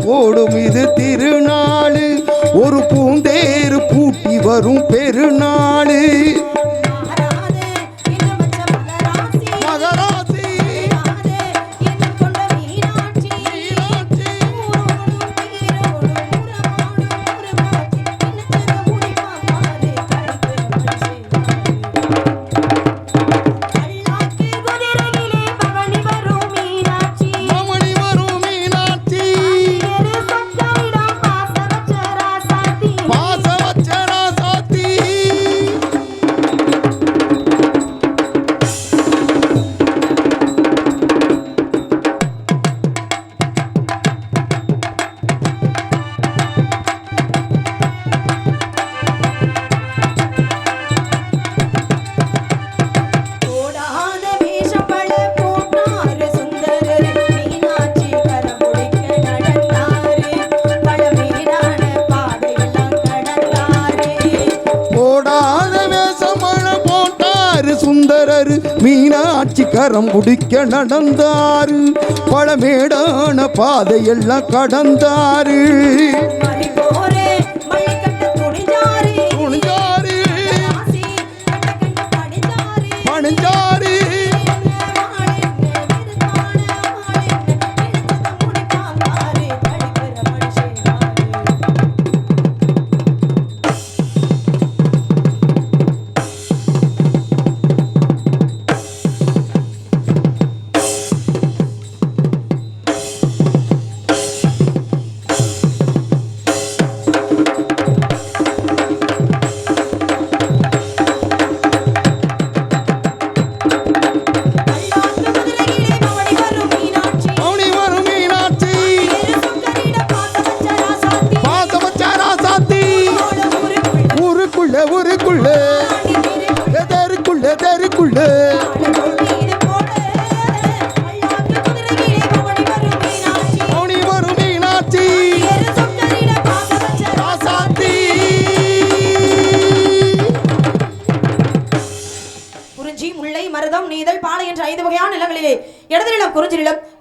போடும் இது திருநாளு, ஒரு பூந்தேறு பூட்டி வரும் பெருநாளு. சுந்தரரு மீனாட்சி கரம் பிடிக்க நடந்தாரு, பழமேடான பாதையெல்லாம் கடந்தாரு.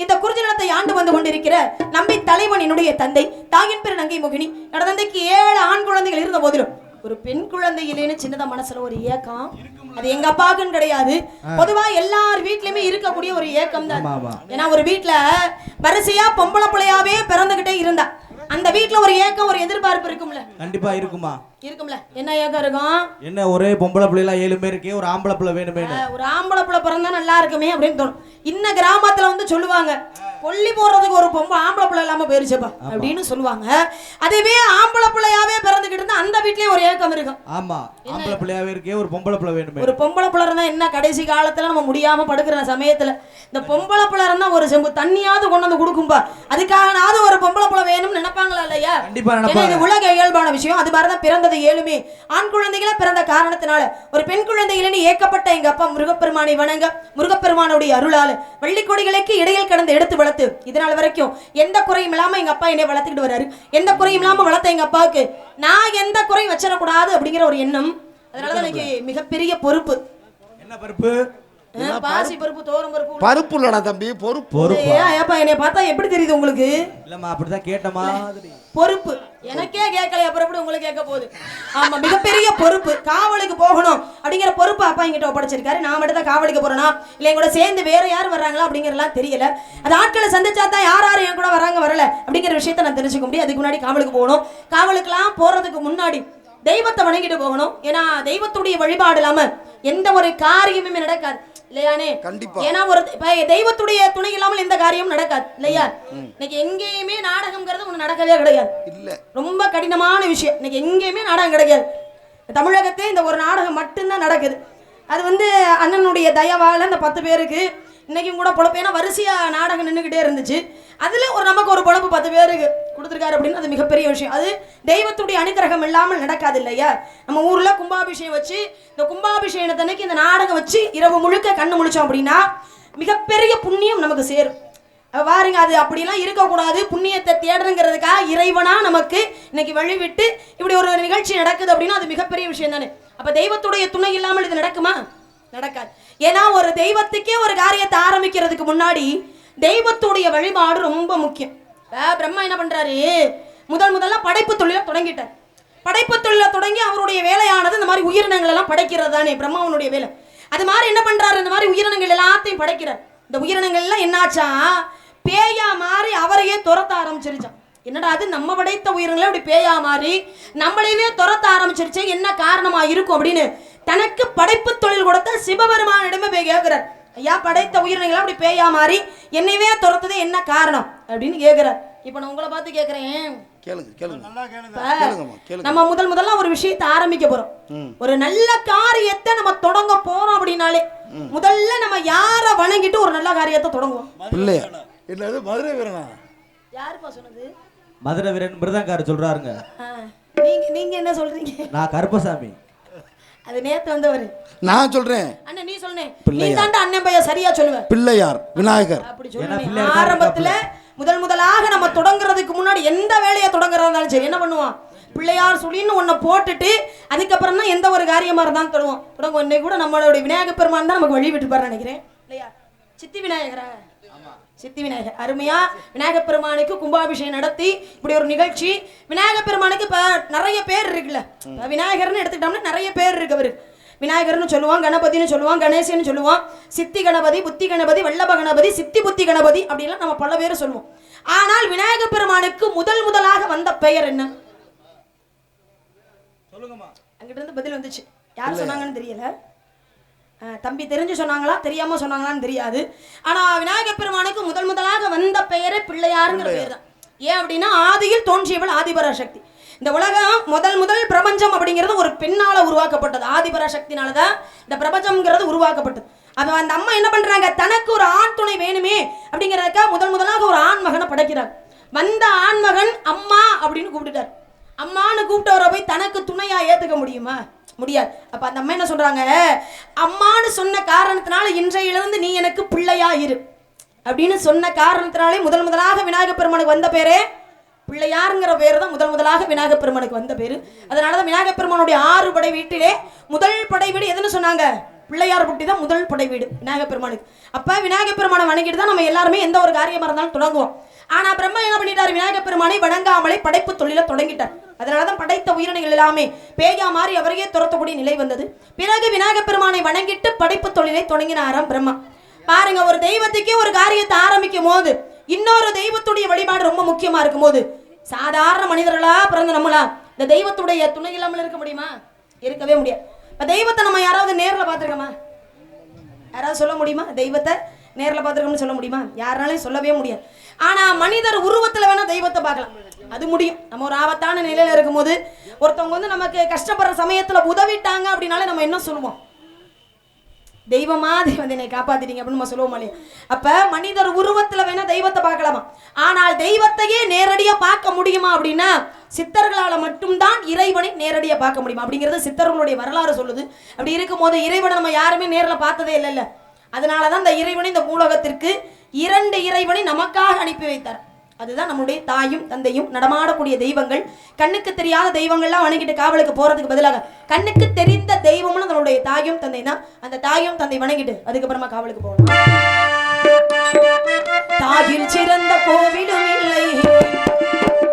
இந்த குறிஞ்சி நிலத்தை ஆண்டு வந்து கொண்டிருக்கிற நம்பி தலைவனினுடைய தந்தை தாயின் பேர் நங்கை மோகினி. தந்தைக்கு 7 ஆண் குழந்தைகள் இருந்த போதிலும் ஒரு பெண் குழந்தை இல்லைன்னு சின்னதா மனசுல ஒரு ஏக்கம். அது எங்க அப்பாக்குன்னு கிடையாது, பொதுவா எல்லார் வீட்லயுமே இருக்கக்கூடிய ஒரு ஏக்கம் தான். ஏன்னா ஒரு வீட்டுல வரிசையா பொம்பளை பிள்ளையாவே பிறந்துகிட்டே இருந்தா அந்த வீட்ல ஒரு ஏக்கம், ஒரு எதிர்பார்ப்பு இருக்கும்ல. கண்டிப்பா இருக்குமா? இருக்கும்ல. என்ன ஏக்கம் இருக்கும்? என்ன ஒரே பொம்பளை பிள்ளைலாம் 7 பேர் இருக்கே, ஒரு ஆம்பளை பிள்ளை வேணுமே, ஒரு ஆம்பளை பிள்ளை பிறந்தா நல்லா இருக்குமே அப்படின்னு தோணும். இன்ன கிராமத்துல வந்து சொல்லுவாங்க, கொல்லி போடுறதுக்கு ஒரு ஆம்பளை பிள்ளை இல்லாம போயிருச்சப்பா அப்படின்னு சொல்லுவாங்க. அதுவே ஆம்பளை பிள்ளையாவே பிறந்துகிட்டு இருந்தா அந்த வீட்லயே ஒரு ஏக்கம் இருக்கும். ஆமா, ஆம்பளை பிள்ளையாவே இருக்கே, ஒரு பொம்பளை பிள்ளை வேணுமே. ஒரு பொம்பளை பிள்ளை இருந்தா என்ன, கடைசி காலத்துல நம்ம முடியாம படுக்கிற சமயத்துல இந்த பொம்பளை பிள்ளை இருந்தா ஒரு செம்பு தண்ணியாவது கொண்டு வந்து கொடுக்கும்பா, அதுக்காகனாவது ஒரு பொம்பளை பிள்ளை வேணும்னு நினைப்பாங்களா இல்லையா? இது உலக இயல்பான விஷயம். அது மாதிரிதான் பிறந்தது 7 ஆண் குழந்தைகளை பிறந்த காரணத்தினால ஒரு பெண் குழந்தைகளை ஏக்கப்பட்ட எங்க அப்பா முருகப்பெருமானை வணங்க, முருகப்பெருமானுடைய அருளால வள்ளிக்கொடிகளுக்கு இடையில் கடந்து எடுத்து வளர்த்து இதனால் வரைக்கும் எந்த குறையும் இல்லாம எங்க அப்பா என்னை வளர்த்துக்கிட்டு வராரு. எந்த குறையும் இல்லாம வளர்த்த எங்க அப்பாவுக்கு நான் எந்த குறையும் வச்சிடக்கூடாது அப்படிங்கிற ஒரு எண்ணம். அதனாலதான் எனக்கு மிகப்பெரிய பொறுப்பு. என்ன பொறுப்பு? பாசி பருப்பு, தோரம் பருப்பு. பருப்பு இல்லடா தம்பி, பொறுப்பு. ஏப்பா என்னை பார்த்தா எப்படி தெரியுது உங்களுக்கு? இல்லம்மா, அப்படிதான் கேட்ட மாதிரி. பொறுப்பு எனக்கே கேட்கல, அப்புறம் எப்படி உங்களுக்கு கேட்க போகுது? ஆமா, மிகப்பெரிய பொறுப்பு. காவலுக்கு போகணும் அப்படிங்கிற பொறுப்பு அப்பா என்கிட்ட ஒப்படைச்சிருக்காரு. நான் மட்டும் தான் காவலுக்கு போறேனா இல்ல என் கூட சேர்ந்து வேற யாரும் வர்றாங்களா அப்படிங்கறதெல்லாம் தெரியல. அது ஆட்களை சந்திச்சா தான் யார் யார் என் கூட வராங்க வரல அப்படிங்கிற விஷயத்த நான் தெரிஞ்சுக்க முடியும். அதுக்கு முன்னாடி காவலுக்கு போகணும். காவலுக்குலாம் போறதுக்கு முன்னாடி தெய்வத்தை வணங்கிட்டு போகணும். ஏன்னா தெய்வத்துடைய வழிபாடு இல்லாம எந்த ஒரு காரியமுமே நடக்காது இல்லையானே? ஏன்னா ஒரு தெய்வத்துடைய துணை இல்லாமல் எந்த காரியமும் நடக்காது இல்லையா? இன்னைக்கு எங்கேயுமே நாடகம்ங்கிறது ஒண்ணு நடக்கவே கிடையாது. ரொம்ப கடினமான விஷயம். இன்னைக்கு எங்கேயுமே நாடகம் கிடையாது. தமிழகத்தே இந்த ஒரு நாடகம் மட்டும்தான் நடக்குது. அது வந்து அண்ணனுடைய தயவால இந்த 10 பேருக்கு இன்னைக்கும் கூட பொழப்பு. ஏன்னா வரிசையா நாடகம் நின்றுகிட்டே இருந்துச்சு. அதுல ஒரு நமக்கு ஒரு பொழப்பு 10 பேருக்கு கொடுத்துருக்காரு அப்படின்னு அது மிகப்பெரிய விஷயம். அது தெய்வத்துடைய அனுகிரகம் இல்லாமல் நடக்காது இல்லையா? நம்ம ஊர்ல கும்பாபிஷேகம் வச்சு இந்த கும்பாபிஷேகத்தன்னைக்கு இந்த நாடகம் வச்சு இரவு முழுக்க கண்ணு முழிச்சோம் அப்படின்னா மிகப்பெரிய புண்ணியம் நமக்கு சேரும். வாருங்க, அது அப்படிலாம் இருக்கக்கூடாது. புண்ணியத்தை தேடுறங்கிறதுக்காக இறைவனா நமக்கு இன்னைக்கு வழிவிட்டு இப்படி ஒரு நிகழ்ச்சி நடக்குது அப்படின்னா அது மிகப்பெரிய விஷயம் தானே. அப்ப தெய்வத்துடைய துணை இல்லாமல் இது நடக்குமா? நடக்காது. ஏன்னா ஒரு தெய்வத்துக்கே ஒரு காரியத்தை ஆரம்பிக்கிறதுக்கு முன்னாடி தெய்வத்துடைய வழிபாடு ரொம்ப முக்கியம். பிரம்மா என்ன பண்றாரு, முதல்ல படைப்பு தொழிலை தொடங்கிட்டார். படைப்பு தொழிலை தொடங்கி அவருடைய வேலையானது இந்த மாதிரி உயிரினங்கள் எல்லாம் படைக்கிறது தானே பிரம்மாவனுடைய வேலை. அது மாதிரி என்ன பண்றாரு, இந்த மாதிரி உயிரினங்கள் எல்லாத்தையும் படைக்கிறார். இந்த உயிரினங்கள் எல்லாம் என்னாச்சா, பேயா மாறி அவரையே துரத்த ஆரம்பிச்சிருச்சான். என்னடா அது, நம்ம படைத்த உயிரினங்களே அப்படி பேயா மாறி நம்மளையே துரத்த ஆரம்பிச்சிருச்சு, என்ன காரணமா இருக்கும் அப்படின்னு தனக்கு படைப்பு தொழில் கொடுத்த சிவபெருமானிடமே போய் கேட்கிறார். ஐயா, படைத்த உயிரினங்கள் அப்படி பேயா மாறி என்னையவே துரத்ததே என்ன காரணம் அப்படின்னு கேட்கிறார். இப்ப நான் உங்களை பார்த்து கேட்கிறேன், நம்ம முதல்ல ஒரு விஷயத்தை ஆரம்பிக்க போறோம். ஒரு நல்ல காரியத்தை நம்ம தொடங்க போறோம் அப்படின்னாலே முதல்ல நம்ம யார வணங்கிட்டு ஒரு நல்ல காரியத்தை தொடங்குவோம். என்னது மதுரை வீரனா? யாருப்பா சொன்னது? மதுரை வீரன் மிருதங்காரர் சொல்றாருங்க. நீங்க என்ன சொல்றீங்க? நான் கருப்பசாமி. அது நேத்து வந்தவர். நான் சொல்றேன். அண்ணா நீ சொல்றேன். நீ தாண்டா அண்ணன் பையன் சரியா சொல்லுவ. பிள்ளையார் விநாயகர். அப்படி சொல்லுங்க. ஆரம்பத்துல முதலாக நம்ம தொடங்குறதுக்கு முன்னாடி எந்த வேலையை தொடங்குறதா இருந்தாலும் சரி என்ன பண்ணுவோம், பிள்ளையார் சொல்லின்னு ஒன்ன போட்டுட்டு அதுக்கப்புறம் தான் எந்த ஒரு காரியமா இருந்தாலும் தொடங்குவோம். இன்னைக்கு கூட நம்மளோட விநாயகர் பெருமான் தான் நமக்கு வழி விட்டு பாரு நினைக்கிறேன் இல்லையா? சித்தி விநாயகரா? சித்தி விநாயகர். அருமையா விநாயகர் பெருமானுக்கு கும்பாபிஷேகம் நடத்தி இப்படி ஒரு நிகழ்ச்சி. விநாயகர் பெருமானுக்கு இப்ப நிறைய பேர் இருக்குல்ல, விநாயகர்னு எடுத்துக்கிட்டோம்னா நிறைய பேர் இருக்கு. அவரு விநாயகர்னு சொல்லுவான், கணபதினு சொல்லுவான், கணேசன்னு சொல்லுவான், சித்தி கணபதி, புத்தி கணபதி, வல்லப கணபதி, சித்தி புத்தி கணபதி அப்படின்லாம் நம்ம பல பேர் சொல்லுவோம். ஆனால் விநாயகர் பெருமானுக்கு முதலாக வந்த பெயர் என்ன சொல்லுங்கம்மா? அங்கிட்ட இருந்து பதில் வந்துச்சு. யார் சொன்னாங்கன்னு தெரியல. தம்பி தெரிஞ்சு சொன்னாங்களா தெரியாம சொன்னாங்களான்னு தெரியாது. ஆனா விநாயகர் பெருமானுக்கு முதலாக வந்த பெயரே பிள்ளையாருங்கிற பெயர் தான். ஏன் அப்படின்னா ஆதியில் தோன்றியவள் ஆதிபராசக்தி. இந்த உலகம் முதல் பிரபஞ்சம் அப்படிங்கிறது ஒரு பெண்ணால உருவாக்கப்பட்டது. ஆதிபராசக்தினாலதான் இந்த பிரபஞ்சம்ங்கிறது உருவாக்கப்பட்டது. அப்ப அந்த அம்மா என்ன பண்றாங்க, தனக்கு ஒரு ஆண் துணை வேணுமே அப்படிங்கிறதுக்காக முதலாக ஒரு ஆண் மகனை படைக்கிறார். வந்த ஆண்மகன் அம்மா அப்படின்னு கூப்பிட்டுட்டார். அம்மான்னு கூப்பிட்டவரை போய் தனக்கு துணையா ஏத்துக்க முடியுமா? முடியாது. அப்ப அந்த அம்மா என்ன சொல்றாங்க, அம்மான்னு சொன்ன காரணத்தினால இன்றையிலிருந்து நீ எனக்கு பிள்ளையா இரு அப்படின்னு சொன்ன காரணத்தினாலே முதலாக விநாயகர் பெருமானுக்கு வந்த பேரே பிள்ளையாருங்கிற பேர் தான் முதலாக விநாயகர் பெருமானுக்கு வந்த பேரு. அதனாலதான் விநாயகர் பெருமானுடைய 6 படை வீட்டிலே முதல் படை வீடு எதுன்னு சொன்னாங்க, பிள்ளையார் புட்டி தான் முதல் படை வீடு விநாயகர் பெருமானுக்கு. அப்ப விநாயகர் பெருமானை வணங்கிட்டு தான் நம்ம எல்லாருமே எந்த ஒரு காரியமா இருந்தாலும் தொடங்குவோம். ஆனா பிரம்மா என்ன பண்ணிட்டார், விநாயகர் பெருமானை வணங்காமலே படைப்பு தொழில தொடங்கிட்டார். அதனாலதான் படைத்த உயிரினங்கள் எல்லாமே பேயா மாறி அவரையே துரத்தக்கூடிய நிலை வந்தது. பிறகு விநாயகர் பெருமானை வணங்கிட்டு படைப்பு தொழிலை தொடங்கினாராம் பிரம்மா. பாருங்க, ஒரு தெய்வத்துக்கே ஒரு காரியத்தை ஆரம்பிக்கும் போது இன்னொரு தெய்வத்துடைய வழிபாடு ரொம்ப முக்கியமா இருக்கும் போது சாதாரண மனிதர்களா பிறந்த நம்மளா இந்த தெய்வத்துடைய துணை இல்லாமல் இருக்க முடியுமா? இருக்கவே முடியாது. தெய்வத்தை நம்ம யாராவது நேரில் பார்த்துருக்கோமா? யாராவது சொல்ல முடியுமா? தெய்வத்தை நேரில் பார்த்துருக்கோம்னு சொல்ல முடியுமா? யாராலையும் சொல்லவே முடியாது. ஆனா மனிதர் உருவத்துல வேணா தெய்வத்தை பார்க்கலாம், அது முடியும். நம்ம ஒரு ஆபத்தான நிலையில இருக்கும்போது ஒருத்தவங்க வந்து நமக்கு கஷ்டப்படுற சமயத்துல உதவிட்டாங்க அப்படின்னாலே நம்ம என்ன சொல்லுவோம், தெய்வமா வந்து என்னை காப்பாத்திட்டீங்க அப்படின்னு நம்ம சொல்லுவோம் இல்லையா? அப்ப மனிதர் உருவத்துல வேணா தெய்வத்தை பார்க்கலாமா? ஆனால் தெய்வத்தையே நேரடியா பார்க்க முடியுமா அப்படின்னா சித்தர்களால மட்டும்தான் இறைவனை நேரடியா பார்க்க முடியுமா அப்படிங்கிறது சித்தர்களுடைய வரலாறு சொல்லுது. அப்படி இருக்கும் போது இறைவனை நம்ம யாருமே நேரில் பார்த்ததே இல்லைல்ல. அதனாலதான் இந்த இறைவனை இந்த பூலோகத்திற்கு 2 இறைவனை நமக்காக அனுப்பி வைத்தார். அதுதான் நம்முடைய தாயும் தந்தையும். நடமாடக்கூடிய தெய்வங்கள், கண்ணுக்கு தெரியாத தெய்வங்கள்லாம் வணங்கிட்டு காவலுக்கு போறதுக்கு பதிலாக கண்ணுக்கு தெரிந்த தெய்வம்னு நம்மளுடைய தாயும் தந்தை தான். அந்த தாயும் தந்தை வணங்கிட்டு அதுக்கப்புறமா காவலுக்கு போகணும். தாயில் சிறந்த கோவிலும் இல்லை,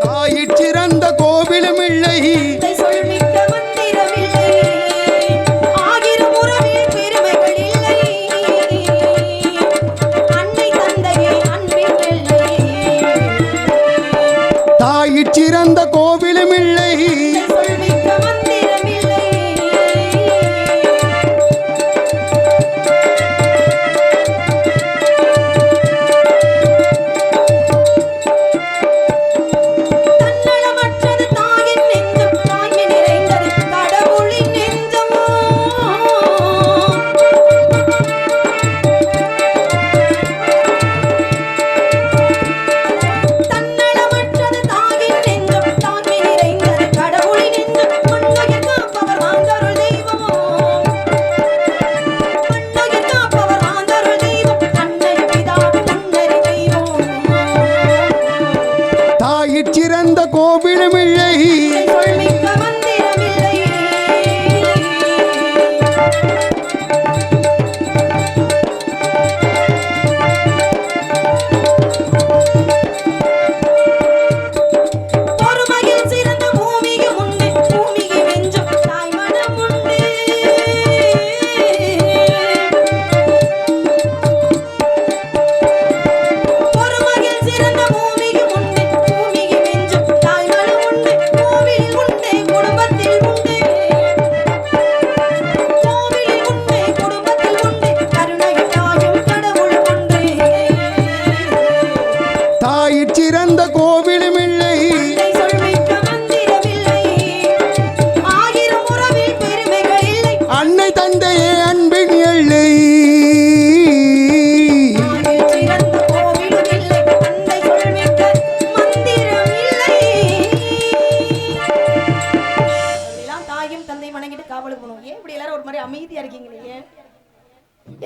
தாயில் சிறந்த கோவிலும் இல்லை, சொல்மிக்க மந்திரம் இல்லை, ஆயிரம் உறவில் பெருமைகள் இல்லை, அன்னை தந்தையை அன்பில் இல்லை, தாயில் சிறந்த கோவிலும் இல்லை, சொல்மிக்க மந்திரம் இல்லை. தன்னலமற்றது தாயின் நெஞ்சம் தாங்கி நிறைந்த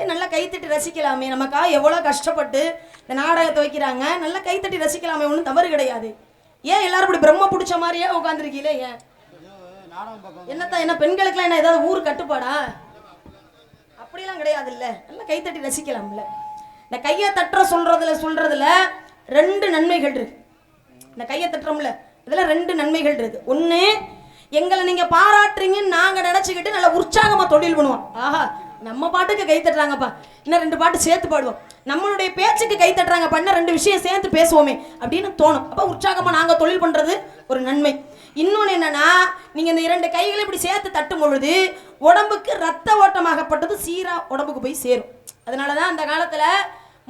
ஏன் நல்லா கைத்தட்டி ரசிக்கலாமே, நமக்காக எவ்வளோ கஷ்டப்பட்டு இந்த நாடகத்தை வைக்கிறாங்க, நல்லா கைத்தட்டி ரசிக்கலாமே, ஒன்றும் தவறு கிடையாது. ஏன் எல்லாரும் இப்படி பிரம்ம பிடிச்ச மாதிரியே உட்காந்துருக்கீங்களே? ஏன் என்னத்தான் என்ன பெண்களுக்குலாம் என்ன ஏதாவது ஊர் கட்டுப்பாடா? அப்படிலாம் கிடையாது இல்ல, நல்லா கைத்தட்டி ரசிக்கலாம்ல. இந்த கையை தட்டுற சொல்றதுல 2 நன்மைகள் இருக்கு. இந்த கையை தட்டுறோம்ல இதுல 2 நன்மைகள் இருக்கு. ஒண்ணு, எங்களை நீங்க பாராட்டுறீங்கன்னு நாங்க நினைச்சுக்கிட்டு நல்ல உற்சாகமா தொழில் பண்ணுவோம். ஆஹா, நம்ம பாட்டுக்கு கை தட்டுறாங்கப்பா, இன்னும் 2 பாட்டு சேர்த்து பாடுவோம். நம்மளுடைய பேச்சுக்கு கை தட்டுறாங்க, பண்ண 2 விஷயம் சேர்த்து பேசுவோமே அப்படின்னு தோணும். அப்ப உற்சாகமா நாங்க தொழில் பண்றது ஒரு நன்மை. இன்னொன்னு என்னன்னா, நீங்க இந்த 2 கைகளை இப்படி சேர்த்து தட்டும் பொழுது உடம்புக்கு ரத்த ஓட்டமாகப்பட்டது சீரா உடம்புக்கு போய் சேரும். அதனாலதான் அந்த காலத்துல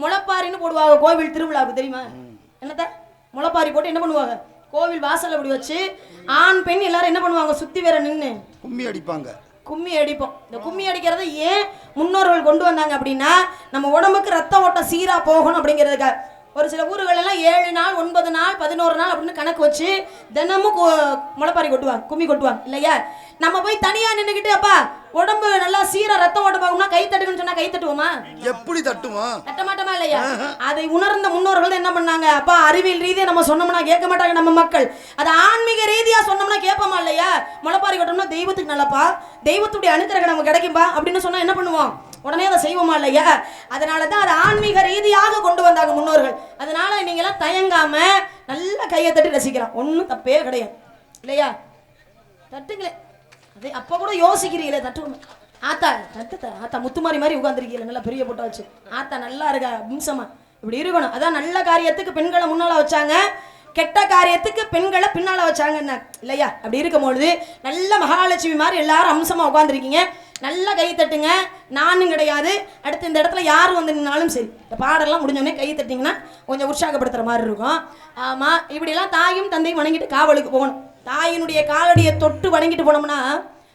முளைப்பாரின்னு போடுவாங்க கோவில் திருவிழாவுக்கு, தெரியுமா? என்னத்த முளைப்பாரி போட்டு என்ன பண்ணுவாங்க, கோவில் வாசல் அப்படி வச்சு ஆண் பெண் எல்லாரும் என்ன பண்ணுவாங்க, சுத்தி வேற நின்று கும்மி அடிப்பாங்க. கும்மி அடிப்போம். இந்த கும்மி அடிக்கிறது ஏன் முன்னோர்கள் கொண்டு வந்தாங்க அப்படின்னா, நம்ம உடம்புக்கு ரத்த ஓட்டம் சீரா போகணும் அப்படிங்கிறதுக்காக. ஒரு சில ஊர்கள் எல்லாம் 7 நாள் 9 நாள் 11 நாள் அப்படின்னு கணக்கு வச்சு தினமும் முளைப்பாரி கொட்டுவாங்க, கும்மி கொட்டுவாங்க இல்லையா? நம்ம போய் தனியா நின்றுக்கிட்டு அப்பா உடம்பு நல்லா சீரா ரத்த ஓட்டம் போகணும்னா கை தட்டுன்னு சொன்னா கை தட்டுவோமா? எப்படி தட்டுவோம்? தட்ட மாட்டோமா இல்லையா? அதை உணர்ந்த முன்னோர்கள் என்ன பண்ணாங்க, அப்பா அறிவியல் ரீதியா நம்ம சொன்னோம்னா கேட்க மாட்டாங்க நம்ம மக்கள், அது ஆன்மீக ரீதியா சொன்னோம்னா கேட்போமா இல்லையா? முளைப்பாரி கொட்டோம்னா தெய்வத்துக்கு நல்லப்பா, தெய்வத்துடைய அனுக்கிரகம் நமக்கு கிடைக்கும்பா அப்படின்னு சொன்னா என்ன பண்ணுவோம், உடனே அதை செய்வோமா இல்லையா? அதனாலதான் அதை ஆன்மீக ரீதியாக கொண்டு வந்தாங்க முன்னோர்கள். அதனால நீங்க எல்லாம் தயங்காம நல்லா கையை தட்டி ரசிக்கலாம், ஒன்றும் தப்பே கிடையாது இல்லையா? தட்டுங்களே, அதே அப்ப கூட யோசிக்கிறீங்களே தட்டுவோம். ஆத்தா தட்டு, ஆத்தா முத்துமாரி மாதிரி உட்காந்துருக்கீங்க, நல்லா பெரிய போட்டா வச்சு, ஆத்தா நல்லா இருக்கா அம்சமா இப்படி இருக்கணும். அதான் நல்ல காரியத்துக்கு பெண்களை முன்னால வச்சாங்க, கெட்ட காரியத்துக்கு பெண்களை பின்னால வச்சாங்க இல்லையா? அப்படி இருக்கும்பொழுது நல்ல மகாலட்சுமி மாதிரி எல்லாரும் அம்சமா உட்காந்துருக்கீங்க. நல்லா கை தட்டுங்க, நானும் கிடையாது. அடுத்து இந்த இடத்துல யார் வந்து நின்னாலும் சரி, இந்த பாடெல்லாம் முடிஞ்சோடனே கை தட்டிங்கன்னா கொஞ்சம் உற்சாகப்படுத்துற மாதிரி இருக்கும். ஆமா, இப்படிலாம் தாயும் தந்தையும் வணங்கிட்டு காவலுக்கு போகணும். தாயினுடைய காலடியை தொட்டு வணங்கிட்டு போனோம்னா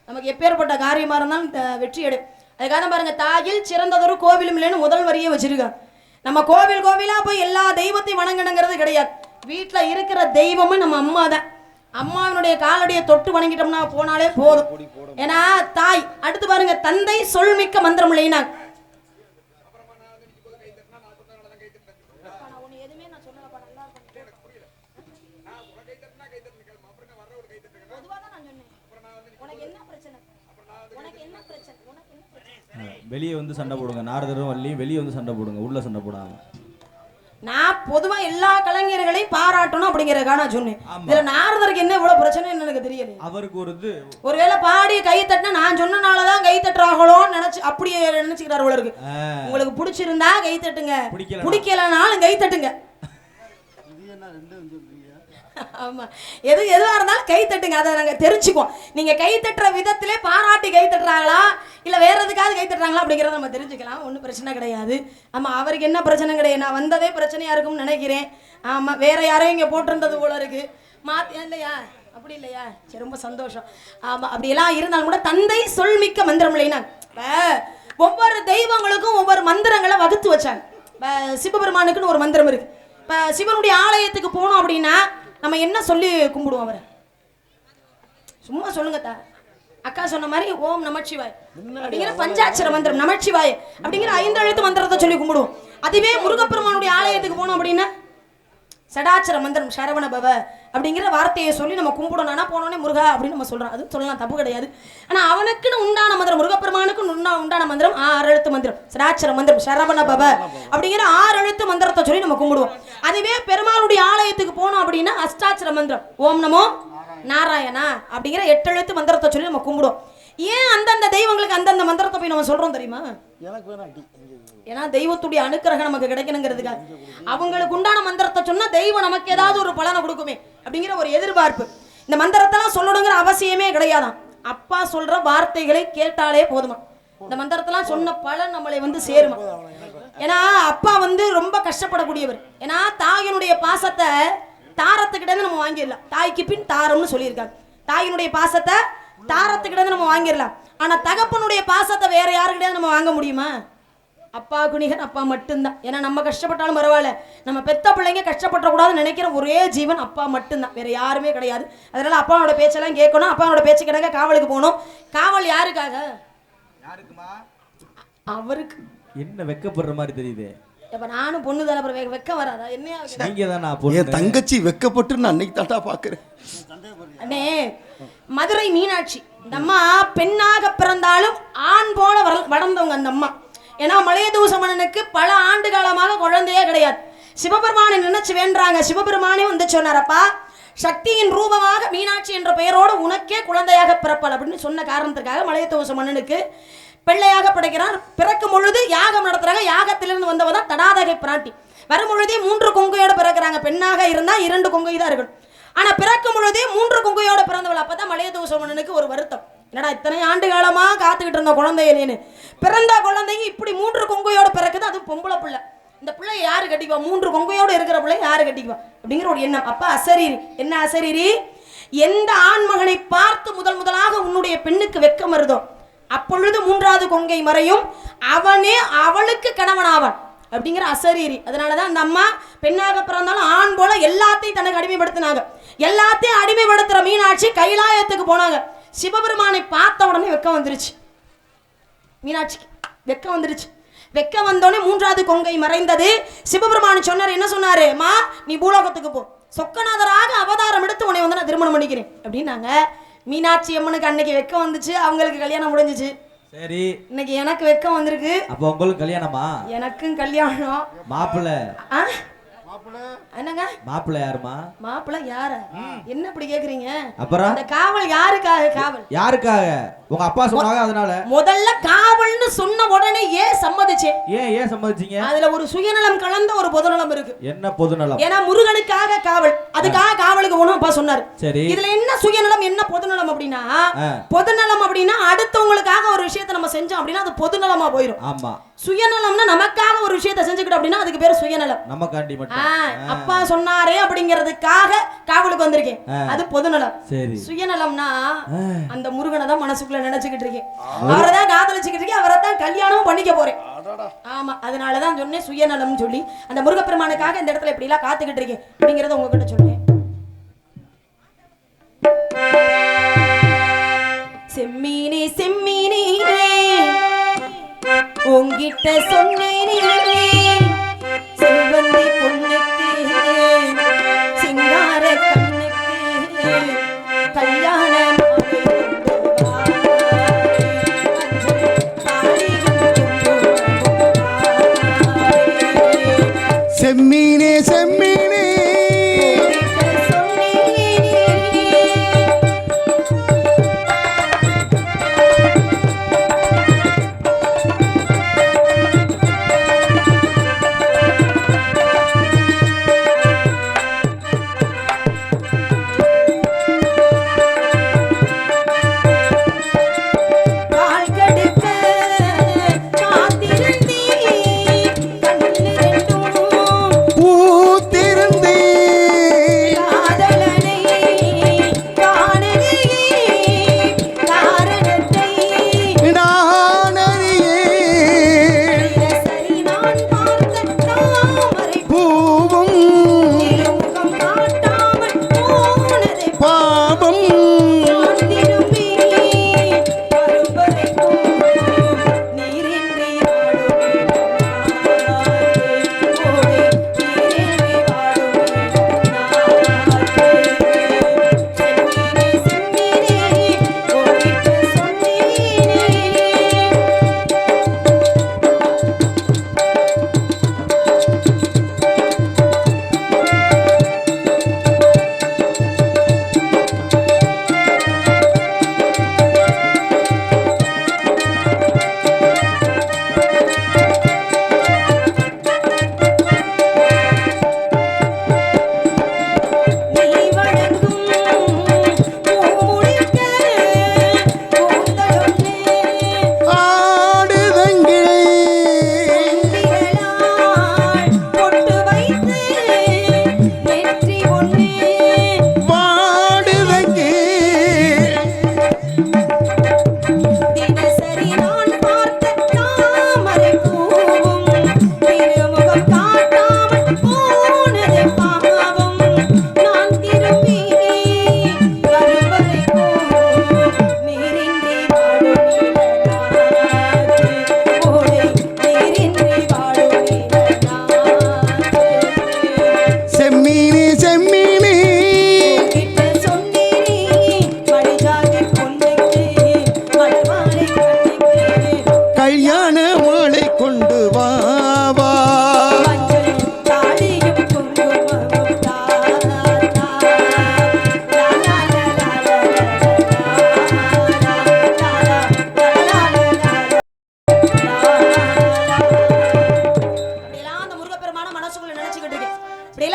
நமக்கு எப்பேற்பட்ட காரியமா இருந்தாலும் வெற்றி எடு. அதுக்காக பாருங்க, தாயில் சிறந்ததொரு கோவிலும் இல்லைன்னு முதல் வரியே வச்சிருக்காங்க. நம்ம கோவிலா போய் எல்லா தெய்வத்தையும் வணங்கணுங்கிறது கிடையாது. வீட்டுல இருக்கிற தெய்வமும் நம்ம அம்மா தான். அம்மாவினுடைய காலடியை தொட்டு வணங்கிட்டோம்னா போனாலே போதும். ஏன்னா தாய். அடுத்து பாருங்க, தந்தை சொல்மிக்க மந்திரம் இல்லைன்னா வெளியே வந்து சண்டை போடுங்க, நாரதரும் வள்ளியும் வெளியே வந்து சண்டை போடுங்க, உள்ள சண்டை போடாம. நான் பொதுவா எல்லா கலைஞர்களையும் பாராட்டணும் அப்படிங்கறதுக்காக நான் சொன்னேன். இதுல நாரதருக்கு என்ன இவ்வளவு பிரச்சனை எனக்கு தெரியல. அவருக்கு ஒருவேளை பாடி கை தட்டினா நான் சொன்னனாலதான் கை தட்டுறாங்களோன்னு நினைச்சு அப்படியே நினைச்சுக்கிறாரு போல இருக்கு. உங்களுக்கு பிடிச்சிருந்தா கை தட்டுங்க, பிடிக்கலனாலும் கை தட்டுங்க. ஆமா, எதுவா இருந்தாலும் கை தட்டுங்க, அதை நாங்க தெரிஞ்சுக்குவோம். நீங்க கை தட்டுற விதத்திலே பாராட்டி கை தட்டுறாங்களா இல்ல வேற எதுக்காவது கை தட்டுறாங்களா அப்படிங்கறத நம்ம தெரிஞ்சுக்கலாம். ஒன்றும் பிரச்சனை கிடையாது. ஆமா, அவருக்கு என்ன பிரச்சனை கிடையாது, நான் வந்ததே பிரச்சனையா இருக்கும்னு நினைக்கிறேன். ஆமா, வேற யாரையும் இங்க போட்டிருந்தது போல இருக்கு, மாத்தி இல்லையா? அப்படி இல்லையா? சரி, ரொம்ப சந்தோஷம். ஆமா, அப்படியெல்லாம் இருந்தாலும் கூட தந்தை சொல்மிக்க மந்திரம் இல்லைன்னா ஒவ்வொரு தெய்வங்களுக்கும் ஒவ்வொரு மந்திரங்களை வகுத்து வச்சாங்க. சிவபெருமானுக்குன்னு ஒரு மந்திரம் இருக்கு. இப்ப சிவனுடைய ஆலயத்துக்கு போனோம் அப்படின்னா நம்ம என்ன சொல்லி கும்பிடுவோம் அவரை? சும்மா சொல்லுங்க தா. அக்கா சொன்ன மாதிரி ஓம் நமச்சிவாய் அப்படிங்கிற பஞ்சாட்சர மந்திரம், நமச்சிவாய் அப்படிங்கிற 5 எழுத்து மந்திரத்தை சொல்லி கும்பிடுவோம். அதுவே முருகப்பெருமானுடைய ஆலயத்துக்கு போனோம் அப்படின்னா சடாட்சர மந்திரம் சரவண பவ அப்படிங்கிற வார்த்தையை சொல்லி நம்ம கும்பிடணும். ஆனா போனோடனே முருகா அப்படின்னு நம்ம சொல்றோம், அது சொல்லலாம், தப்பு கிடையாது. ஆனா அவனுக்குன்னு உண்டான மந்திரம், முருகப்பெருமானுக்கு உண்டான மந்திரம் 6 எழுத்து மந்திரம், சடாட்சர மந்திரம் சரவண பவ அப்படிங்கிற 6 எழுத்து மந்திரத்தை சொல்லி நம்ம கும்பிடுவோம். அதுவே பெருமாளுடைய ஆலயத்துக்கு போனோம் அப்படின்னா அஷ்டாட்சர மந்திரம் ஓம் நமோ நாராயணா அப்படிங்கிற 8 எழுத்து மந்திரத்தை சொல்லி நம்ம கும்பிடுவோம். ஏன் அந்தந்த தெய்வங்களுக்கு அந்தந்த மந்திரத்தை போய் நம்ம சொல்றோம் தெரியுமா? ஏன்னா தெய்வத்துடைய அனுக்கிரகம் நமக்கு கிடைக்கணுங்கிறதுக்காக. அவங்களுக்கு உண்டான மந்திரத்தை சொன்னா தெய்வம் நமக்கு ஏதாவது ஒரு பலனை கொடுக்குமே அப்படிங்கிற ஒரு எதிர்பார்ப்பு. இந்த மந்திரத்தெல்லாம் சொல்லணுங்கிற அவசியமே கிடையாதான். அப்பா சொல்ற வார்த்தைகளை கேட்டாலே போதுமா, இந்த மந்திரத்தெல்லாம் சொன்ன பலன் நம்மளை வந்து சேருமா. ஏன்னா அப்பா வந்து ரொம்ப கஷ்டப்படக்கூடியவர். ஏன்னா தாயினுடைய பாசத்தை தாரத்துக்கிட்ட நம்ம வாங்கிடலாம். தாய்க்கு பின் தாரம்னு சொல்லியிருக்காங்க. தாயினுடைய பாசத்தை தாரத்துக்கிட்ட நம்ம வாங்கிடலாம். ஆனா தகப்பனுடைய பாசத்தை வேற யாருக்கிட்ட நம்ம வாங்க முடியுமா? அப்பா குணிகன் அப்பா மட்டும்தான். ஏன்னா நம்ம கஷ்டப்பட்டாலும் பரவாயில்ல, நம்ம பெத்த பிள்ளைங்க கஷ்டப்படக்கூடாதுன்னு நினைக்கிற ஒரே ஜீவன் அப்பா மட்டும்தான், வேற யாருமே கிடையாது. அதனால அப்பாவோட பேச்செல்லாம் கேட்கணும், அப்பாவோட பேச்சு கிடங்க காவலுக்கு போகணும். காவல் யாருக்காக? அவருக்கு என்ன வெக்கப்படுற மாதிரி தெரியுது. இப்ப நானும் பொண்ணு தானே, அப்புறம் வெக்க வராதா என்னையா? நீங்க தான் என் தங்கச்சி வெக்கப்பட்டு நான் அன்னைக்கு தாட்டா பாக்குறேன். அண்ணே, மதுரை மீனாட்சி இந்த அம்மா பெண்ணாக பிறந்தாலும் ஆண் போல வளர்ந்தவங்க அந்த அம்மா. ஏன்னா மலையதூச மன்னனுக்கு பல ஆண்டு காலமாக குழந்தையே கிடையாது. சிவபெருமானை நினைச்சு வேண்டாங்க. சிவபெருமானே வந்து சொன்னாரப்பா, சக்தியின் ரூபமாக மீனாட்சி என்ற பெயரோடு உனக்கே குழந்தையாக பிறப்பாள் அப்படின்னு சொன்ன காரணத்திற்காக மலையதூச மன்னனுக்கு பிள்ளையாக படைக்கிறார். பிறக்கும் பொழுது யாகம் நடத்துறாங்க. யாகத்திலிருந்து வந்தவ தான் தடாதகை பிராட்டி. வரும் பொழுதே 3 கொங்கையோட பிறக்கிறாங்க. பெண்ணாக இருந்தா 2 கொங்கை தான் இருக்கணும். ஆனா பிறக்கும் பொழுதே 3 கொங்கையோட பிறந்தவள். அப்பதான் மலையதூச மன்னனுக்கு ஒரு வருத்தம், என்னடா இத்தனை ஆண்டு காலமா காத்துக்கிட்டு இருந்த குழந்தையிலேன்னு பிறந்த குழந்தைங்க இப்படி 3 கொங்கையோட பிறக்குது, அதுவும் பொம்பளை பிள்ளை. இந்த பிள்ளை யாரு கட்டிக்குவா? 3 கொங்கையோட இருக்கிற பிள்ளை யாரு கட்டிக்குவா அப்படிங்கிற ஒரு எண்ணம். அப்ப அசரீரி என்ன அசரீரி, எந்த ஆண்மகனை பார்த்து முதலாக உன்னுடைய பெண்ணுக்கு வெக்கம் வருதோ அப்பொழுது 3வது கொங்கை மறையும், அவனே அவளுக்கு கணவனாவான் அப்படிங்கிற அசரீரி. அதனாலதான் அந்த அம்மா பெண்ணாக பிறந்தாலும் ஆண் போல எல்லாத்தையும் தனக்கு அடிமைப்படுத்தினாங்க. எல்லாத்தையும் அடிமைப்படுத்துற மீனாட்சி கைலாயத்துக்கு போனாங்க. சிவபெருமானை பார்த்த உடனே வெக்கம் வந்துருச்சு. மீனாட்சிக்கு வெக்கம் வந்துருச்சு. வெக்கம் வந்தோடனே 3வது கொங்கை மறைந்தது. சிவபெருமான் சொன்னார், என்ன சொன்னாரு? மா, நீ பூலோகத்துக்கு போ, சொக்கநாதராக அவதாரம் எடுத்து உன்னை வந்து நான் திருமணம் பண்ணிக்கிறேன் அப்படின்னாங்க. மீனாட்சி அம்மனுக்கு அன்னைக்கு வெக்கம் வந்துச்சு, அவங்களுக்கு கல்யாணம் முடிஞ்சிச்சு. சரி, இன்னைக்கு எனக்கு வெக்கம் வந்திருக்கு. அப்ப உங்களுக்கு கல்யாணமா? எனக்கும் கல்யாணம். மாப்பிள்ளை என்னங்க? மாப்பிள்ளை யாருமா? மாப்பிள்ளை யாரு? என்ன இப்படி கேக்குறீங்க? அப்புறம் அந்த காவல் யாருக்காக? காவல் யாருக்காக? உங்க அப்பா சொன்னாங்க, அதனால முதல்ல காவல்னு சொன்ன உடனே ஏன் சம்மதிச்சேன்? ஏன் சம்மதிச்சீங்க? அதுல ஒரு சுயநலம் கலந்த ஒரு பொதுநலம் இருக்கு. என்ன பொதுநலம்? ஏன்னா முருகனுக்காக காவல், அதுக்காக காவலுக்கு போகணும் அப்பா சொன்னாரு. சரி, இதுல என்ன சுயநலம் என்ன பொதுநலம் அப்படின்னா, பொதுநலம் அப்படின்னா அடுத்தவங்களுக்காக ஒரு விஷயத்தை நம்ம செஞ்சோம் அப்படின்னா அது பொதுநலமா போயிடும். ஆமா. சுயநலம்னா நமக்காக ஒரு விஷயத்தை செஞ்சுக்கிட்டோம் அப்படின்னா அதுக்கு பேர் சுயநலம். நமக்காண்டி மட்டும் அப்பா சொன்னாரே அப்படிங்கிறதுக்காக காவலுக்கு வந்திருக்கேன், அது பொதுநலம். சரி, சுயநலம்னா அந்த முருகனை தான் மனசுக்குள்ள நினைச்சுக்கிட்டு இருக்கேன், அவரை தான் காதலிச்சுக்கிட்டு இருக்கேன், அவரை தான் கல்யாணமும் பண்ணிக்க போறேன். ஆமா, அதனாலதான் சொன்னேன் சுயநலம் சொல்லி. அந்த முருகப்பெருமானுக்காக இந்த இடத்துல இப்படி எல்லாம் காத்துக்கிட்டு இருக்கேன் அப்படிங்கறத உங்ககிட்ட சொன்னேன். செம்மீனே செம்மீனே உங்கிட்ட சொன்னேனே, செல்வந்தி பொண்ணுக்கு சிங்கார கண்ணுக்கு கல்யாணம் செம்மீனே செம்மீனே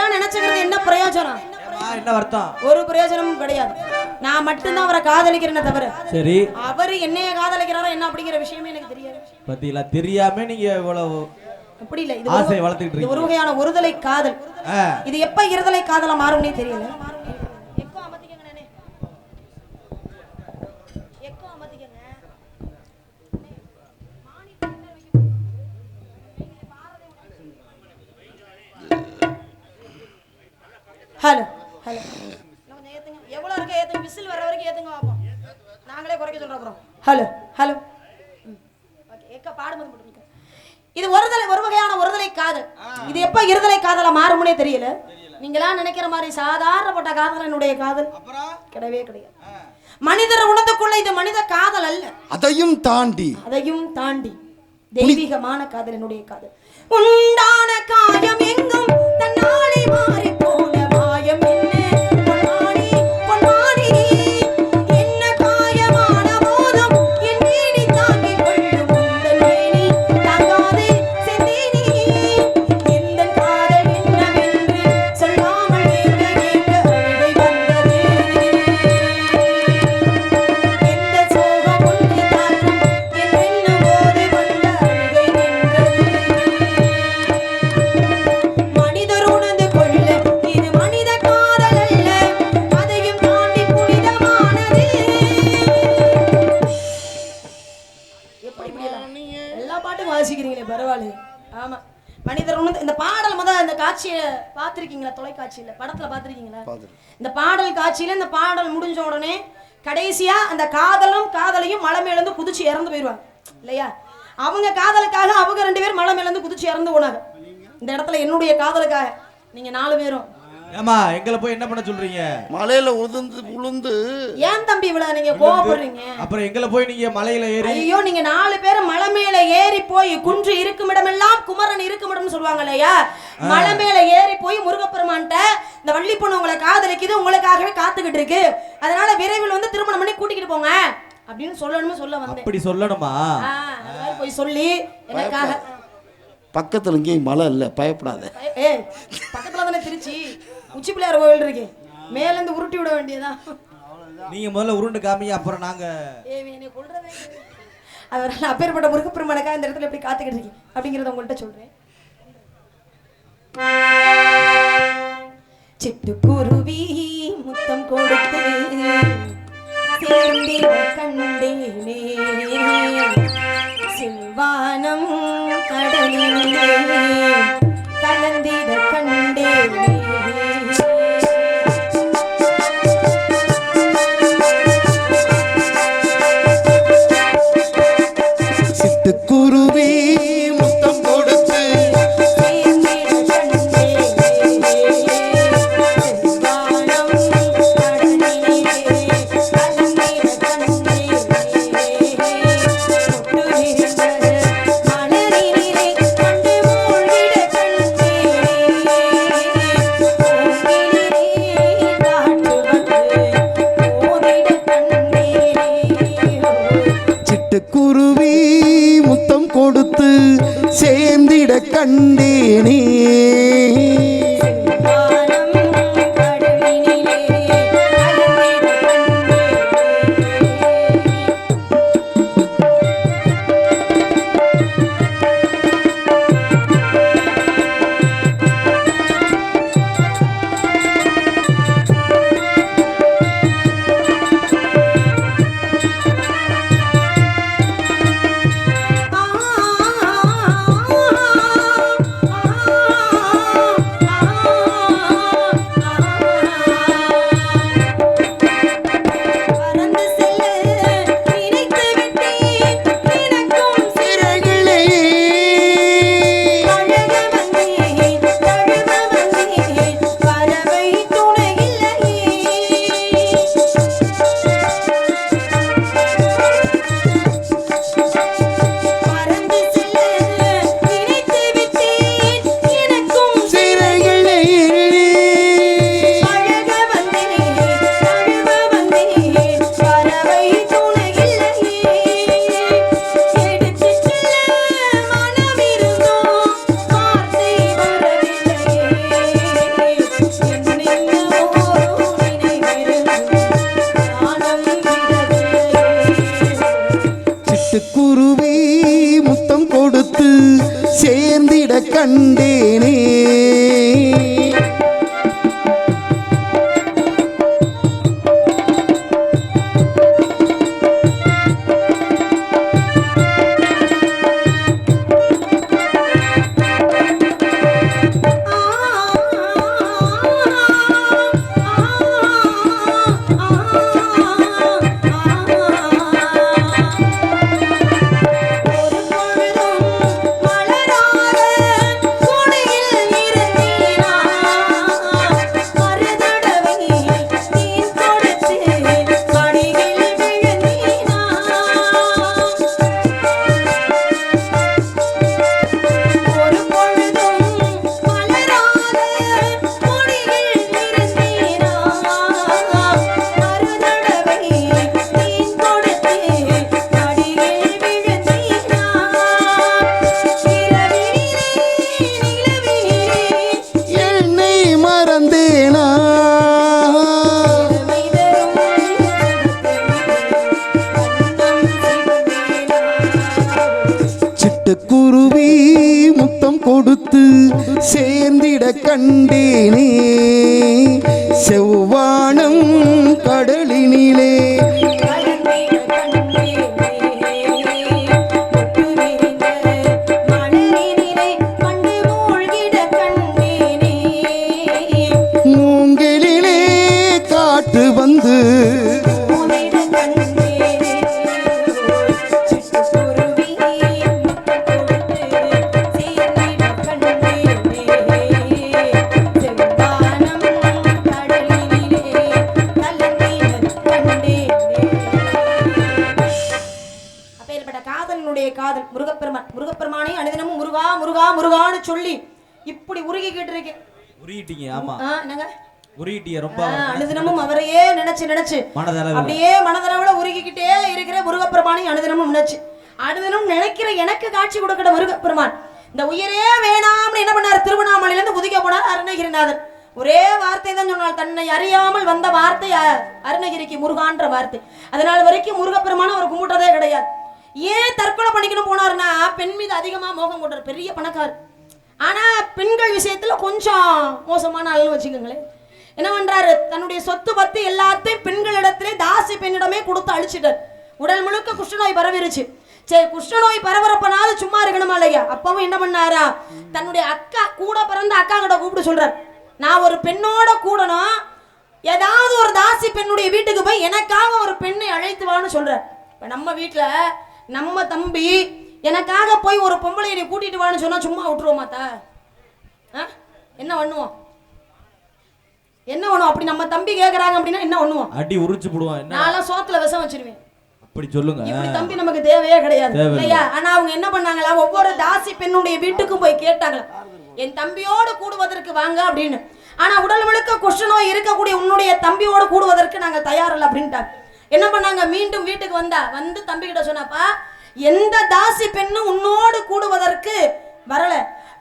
அப்படியா நினைச்சுக்கிறது என்ன பிரயோஜனம்? என்ன அர்த்தம்? ஒரு பிரயோஜனமும் கிடையாது. நான் மட்டும்தான் அவரை காதலிக்கிறேன்னு தவிர சரி அவரு என்னைய காதலிக்கிறாரா என்ன அப்படிங்கிற விஷயமே எனக்கு தெரியாது. பத்தியில தெரியாம நீங்க இவ்வளவு அப்படி இல்ல. ஆசை வளர்த்துக்கிட்டு இது ஒரு வகையான ஒருதலை காதல். இது எப்ப இருதலை காதலா மாறும்னே தெரியல. ஹலோ ஹலோ கொஞ்சம் ஏத்துங்க. எவ்வளவு இருக்கு ஏத்துங்க. விசில் வர வரைக்கும் ஏத்துங்க பாப்போம். நாங்களே குறைக்க சொல்றோம் அப்புறம். ஹலோ ஹலோ ஓகே ஏக்க பாடும்போது மட்டும் நிக்க. இது ஒரு வகையான ஒருதலை காதல். இது எப்ப இருதலை காதலா மாறும்னே தெரியல. நீங்களா நினைக்கிற மாதிரி சாதாரணப்பட்ட காதல் என்னுடைய காதல் கிடையவே கிடையாது. மனிதர் உணர்ந்துக்குள்ள இது மனித காதல் அல்ல. அதையும் தாண்டி தெய்வீகமான காதல் என்னுடைய காதல். உண்டான காயம் எங்கும் தன்னாலே மாறி போன மாயம் என்ன பொன்மானி பொன்மானி என்ன காயமான போதும் என் நீடி தாங்கி கொள்ளும் உந்தன் மேனி தாங்காது செந்தேனி எந்த காதல் என்னவென்று சொல்லாமல் ஏங்க அழுகை வந்தது எந்த சோகம் உன்னை தாக்கும் என்னென்னும் போது வந்த அழுகை நின்றது மனிதர் உணர்ந்து கொள்ள இது மனித காதல் அல்ல அதையும் தாண்டி புனிதமானது. எப்படி எல்லா பாட்டும் வாசிக்கிறீங்களே பரவாயில்ல. ஆமா மனிதர் உணர்ந்து இந்த பாடல் இந்த காட்சியை பார்த்திருக்கீங்களா? தொலைக்காட்சியில படத்துல பார்த்திருக்கீங்களா? இந்த பாடல் காட்சியில இந்த பாடல் முடிஞ்ச உடனே கடைசியா அந்த காதலையும் மலை மேல இருந்து குதிச்சு இறந்து போயிடுவாங்க இல்லையா? அவங்க காதலுக்காக அவங்க 2 பேரும் மலை மேல இருந்து குதிச்சு இறந்து போனாங்க. இந்த இடத்துல என்னுடைய காதலுக்காக நீங்க 4 பேரும் ஏமா எங்களை போய் என்ன பண்ண சொல்றீங்க? மலையில உளுந்து ஏன் தம்பி இவ்வளவு நீங்க கோவப்படுறீங்க? அப்புறம் எங்களை போய் நீங்க மலையில ஏறி ஐயோ நீங்க 4 பேரும் மலை மேல ஏறி போய் குன்று இருக்கும் இடமெல்லாம் குமரன் இருக்கும் இடம்னு சொல்லுவாங்க இல்லையா? மலை மேல ஏறி போய் முருகப்பெருமான்ட்ட இந்த வள்ளி பொண்ணு உங்களை காதலிக்குது, உங்களுக்காகவே காத்துக்கிட்டு இருக்கு, அதனால விரைவில் வந்து திருமணம் பண்ணி கூட்டிக்கிட்டு போங்க அப்படின்னு சொல்ல வந்தேன். அப்படி சொல்லணுமா? போய் சொல்லி எனக்காக பக்கத்துல இங்கேயும் மலை இல்ல, பயப்படாத. பக்கத்துல தானே திருச்சி உச்சி பிள்ளையார் கோவில் இருக்கு, மேல இருந்து உருட்டி விட வேண்டியதான். நீங்க முதல்ல உருண்டு காமிங்க, அப்புறம் நாங்க அதனால அப்பேற்பட்ட முருகப்பெருமானுக்காக இந்த இடத்துல எப்படி காத்துக்கிட்டு இருக்கீங்க அப்படிங்கறத உங்கள்கிட்ட சொல்றேன். சிட்டுக்குருவி முத்தம் கொடுத்து சேர்ந்திட கண்டேனே, செவ்வானம் கடலிலே கலந்திட கண்டேனே. சிட்டுக்குருவி முத்தம் கொடுத்து குருவி முத்தம் கொடுத்து சேர்ந்திட கண்டேனே. சேர்ந்திட கண்டேனே. குருவி முத்தம் கொடுத்து சேர்ந்திட கண்டேனே. செவ்வானம் கடலினிலே மூங்கிலே காற்று வந்து காதல் முருகப்பெருமானை அனுதினமும் முருகா முருகா முருகான்னு சொல்லி இப்படி உருகிக்கிட்டு இருக்கேன். உருகிட்டீங்க? ஆமா. என்னங்க உருகிட்டீங்க ரொம்ப. அனுதினமும் அவரையே நினைச்சு அப்படியே மனதளவுல உருகிக்கிட்டே இருக்கிற முருகப்பெருமானை அனுதினமும் நினைக்கிற எனக்கு காட்சி கொடுக்கிற முருகப்பெருமான் இந்த உயிரே வேணாம்னு என்ன பண்ணாரு, திருவண்ணாமலையில இருந்து குதிக்க போனார் அருணகிரிநாதர். ஒரே வார்த்தை தான் சொன்னால், தன்னை அறியாமல் வந்த வார்த்தை அருணகிரிக்கு முருகான்ற வார்த்தை. அதனால வரைக்கும் முருகப்பெருமான அவர் கும்பிட்டதே கிடையாது. ஏன் தற்கொலை பண்ணிக்கணும் போனாருன்னா, பெண் மீது அதிகமா மோகம் கொண்டார், பெரிய பணக்காரர். ஆனா பெண்கள் விஷயத்துல கொஞ்சம் மோசமான ஆள்னு வச்சுக்கோங்களேன். என்ன பண்றாரு, தன்னுடைய சொத்து பத்து எல்லாத்தையும் பெண்களிடத்திலே தாசி பெண்ணிடமே கொடுத்து அழிச்சிட்டார். உடல் முழுக்க குஷ்டநோய் பரவிருச்சு. சரி, குஷ்டநோய் பரவறப்பனால சும்மா இருக்கணுமா இல்லையா? அப்பவும் என்ன பண்ணாரா, தன்னுடைய அக்கா, கூட பிறந்த அக்கா கிட்ட கூப்பிட்டு சொல்றார், நான் ஒரு பெண்ணோட கூடணும், ஏதாவது ஒரு தாசி பெண்ணுடைய வீட்டுக்கு போய் எனக்காக ஒரு பெண்ணை அழைத்து வான்னு சொல்றார். இப்ப நம்ம வீட்டுல நம்ம தம்பி எனக்காக போய் ஒரு பொம்பளையை கூட்டிட்டு வான்னு சொன்னா சும்மா விட்டுருவோமாத்தா? என்ன பண்ணுவோம்? என்ன பண்ணுவோம்? அப்படி நம்ம தம்பி கேக்குறாங்க அப்படின்னா என்ன பண்ணுவோம்? அடி உரிச்சு போடுவான். நான் சோத்துல விஷம் வச்சிருவேன். அப்படி சொல்லுங்க. இப்படி தம்பி நமக்கு தேவையே கிடையாது இல்லையா? ஆனா அவங்க என்ன பண்ணாங்களா, ஒவ்வொரு தாசி பெண்ணுடைய வீட்டுக்கும் போய் கேட்டாங்களா, என் தம்பியோடு கூடுவதற்கு வாங்க அப்படின்னு. ஆனா உடல் முழுக்க குஷ்டநோய் இருக்கக்கூடிய உன்னுடைய தம்பியோடு கூடுவதற்கு நாங்க தயாரில்லை அப்படின்ட்டாங்க. என்ன பண்ணாங்க, மீண்டும் வீட்டுக்கு வந்து தம்பி கிட்ட சொன்னாப்பா, எந்த தாசி பெண்ணும் உன்னோடு கூடுவதற்கு வரல,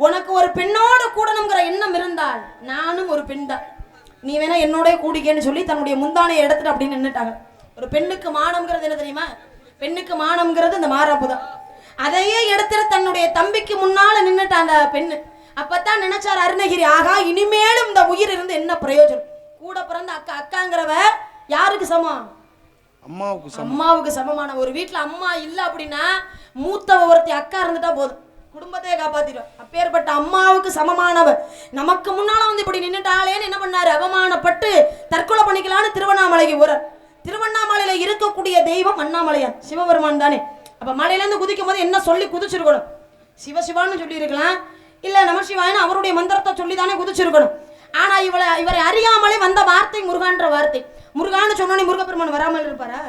உனக்கு ஒரு பெண்ணோடு கூடணுங்கிற எண்ணம் இருந்தால் நானும் ஒரு பெண் தான், நீ வேணா என்னோட கூடிக்கேன்னு சொல்லி தன்னுடைய முந்தானையை எடுத்துட்டு அப்படின்னு நின்னுட்டாங்க. ஒரு பெண்ணுக்கு மானம்ங்கிறது என்ன தெரியுமா? பெண்ணுக்கு மானம்ங்கிறது இந்த மாறாப்பு தான். அதையே எடுத்துட்டு தன்னுடைய தம்பிக்கு முன்னால நின்னுட்ட அந்த பெண்ணு. அப்பதான் நினைச்சார் அருணகிரி, ஆகா இனிமேலும் இந்த உயிர் இருந்து என்ன பிரயோஜனம்? கூட பிறந்த அக்கா, அக்காங்கிறவ யாருக்கு சமம்? அம்மாவுக்கு சமமான ஒரு வீட்டுல அம்மா இல்ல அப்படின்னா மூத்தவ ஒருத்தி அக்கா இருந்துட்டா போதும், குடும்பத்தையே காப்பாத்திடும். அப்பேற்பட்ட அம்மாவுக்கு சமமானவர் நமக்கு முன்னால வந்து இப்படி நின்னுட்டாலேன்னு என்ன பண்ணாரு, அவமானப்பட்டு தற்கொலை பண்ணிக்கலான்னு திருவண்ணாமலைக்கு போறார். திருவண்ணாமலையில இருக்கக்கூடிய தெய்வம் அண்ணாமலையான், சிவபெருமான் தானே. அப்ப மலையில இருந்து குதிக்கும் போது என்ன சொல்லி குதிச்சிருக்கணும்? சிவசிவான்னு சொல்லி இருக்கலாம், இல்ல நமசிவாயன்னு அவருடைய மந்திரத்தை சொல்லி தானே குதிச்சிருக்கணும். ஆனா இவரை அறியாமலே வந்த வார்த்தை முருகான்ற வார்த்தை. முருகான்னு சொன்னோடனே முருகப்பெருமான் வராமல் இருப்பாரா?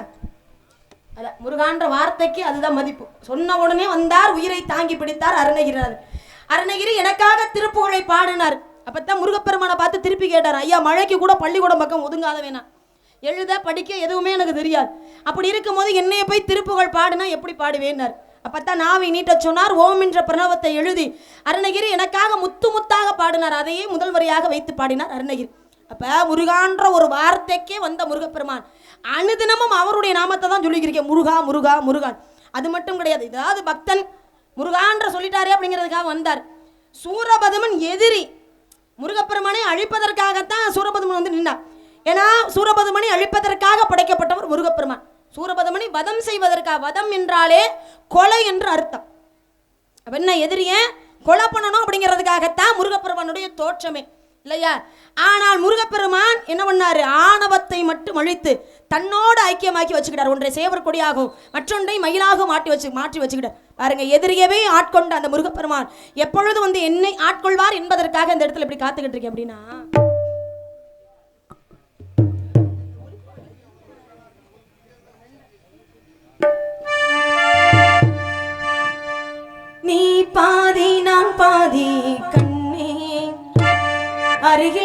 அல்ல, முருகான்ற வார்த்தைக்கு அதுதான் மதிப்பு. சொன்ன உடனே வந்தார், உயிரை தாங்கி பிடித்தார் அருணகிரிநாதர். அருணகிரி எனக்காக திருப்புகழை பாடினார். அப்பதான் முருகப்பெருமானை பார்த்து திருப்பி கேட்டார், ஐயா மழைக்கு கூட பள்ளிக்கூடம் பக்கம் ஒதுங்காத வேணாம், எழுத படிக்க எதுவுமே எனக்கு தெரியாது, அப்படி இருக்கும் போது என்னைய போய் திருப்புகழ் பாடுனா எப்படி பாடுவேன்னார். அப்பத்தான் நாவை நீட்ட சொன்னார், ஓம் என்ற பிரணவத்தை எழுதி அருணகிரி எனக்காக முத்து முத்தாக பாடினார். அதையே முதல் வரியாக வைத்து பாடினார் அருணகிரி. அப்ப முருகான்ற ஒரு வார்த்தைக்கே வந்த முருகப்பெருமான் அனுதினமும் அவருடைய நாமத்தை தான் சொல்லிக்கிறீங்க, முருகா முருகா முருகான். அது மட்டும் கிடையாது, ஏதாவது பக்தன் முருகான்ற சொல்லிட்டாரே அப்படிங்கிறதுக்காக வந்தார். சூரபதுமன் எதிரி, முருகப்பெருமானை அழிப்பதற்காகத்தான் சூரபதுமன் வந்து நின்றார். ஏன்னா சூரபதுமனை அழிப்பதற்காக படைக்கப்பட்டவர் முருகப்பெருமான். சூரபதுமனை வதம் செய்வதற்காக, வதம் என்றாலே கொலை என்று அர்த்தம். அப்ப என்ன, எதிரிய கொலை பண்ணணும் அப்படிங்கிறதுக்காகத்தான் முருகப்பெருமானுடைய தோற்றமே இல்லையா. ஆனால் முருகப்பெருமான் என்ன பண்ணாரு, ஆணவத்தை மட்டும் அழித்து தன்னோடு ஐக்கியமாக்கி வச்சுக்கிட்டார். ஒன்றை சேவர் கொடியாகவும் மற்றொன்றை மயிலாகவும் மாற்றி வச்சுக்கிட்டார். பாருங்க, எதிரியவே ஆட்கொண்ட அந்த முருகப்பெருமான் எப்பொழுது வந்து என்னை ஆட்கொள்வார் என்பதற்காக இந்த இடத்துல இப்படி காத்துக்கிட்டு இருக்கேன். அப்படின்னா நீ பாதி நான் பாதி கண்ணே, அருகில்